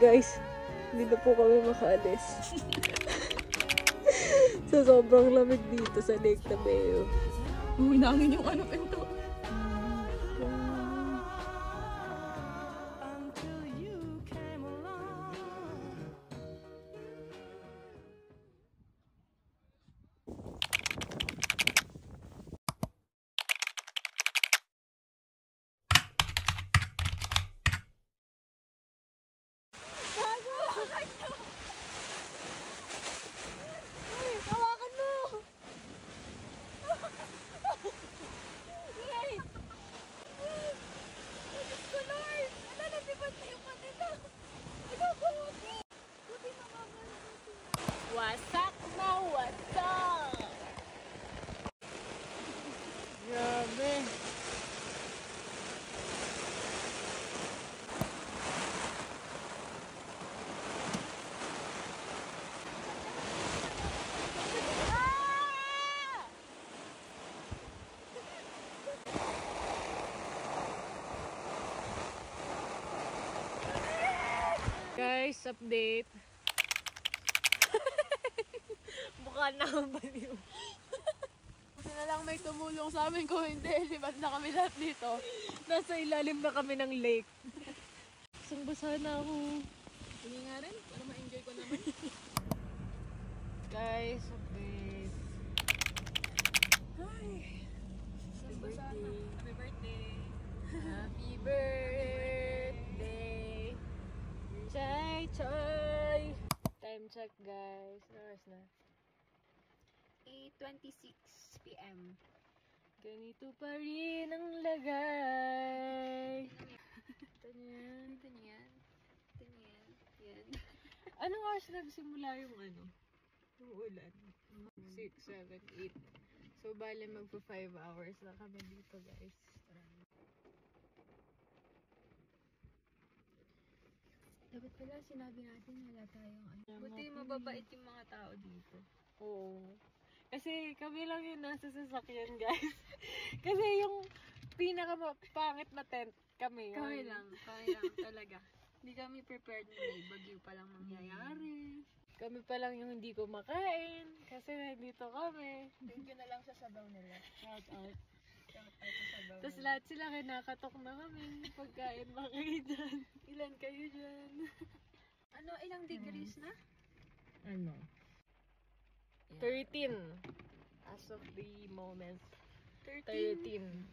Guys, hindi na po kami makaalis. Sa sobrang lamig dito sa Lake Tabeo. Huminangin yung ano pinto. Wasak na wasak! Grabe! Guys, update. Mukha na ang baliw. Kasi na lang may tumulong sa amin, kung hindi, libat na kami lahat dito. Nasa ilalim na kami ng lake. Basa na ako. Hindi nga rin, para ma-enjoy ko naman. Guys, update. Hi! Happy birthday. Happy birthday! Happy birthday! Chay Chay! Time check, guys. Oras na. 8:26 PM. Ganito pa rin ang lagay. Ito niyan. Ito niyan. Ito niyan. Yan. Anong oras nagsimula yung ano? Yung ulan? 6, 7, 8. So, bale magpa 5 hours na kami dito, guys. Dapat pala sinabi natin wala tayong ano. Buti mababait yung mga tao dito. Oo. Kasi kami lang yung nasa sasakyan, guys. Kasi yung pangit na tent kami. Kami lang talaga. Hindi kami prepared na may bagyo pa lang mangyayari. Kami pa lang yung hindi kumakain. Kasi nandito kami. Thank you na lang sa sabaw nila. Shout out. Shout out sa sabaw Tapos nila. lahat sila kinakatok na kami. Pagkain ba kayo dyan? Ilan kayo dyan? Ano, ilang degrees na? Ano? 13. As of the moment. 13. 13.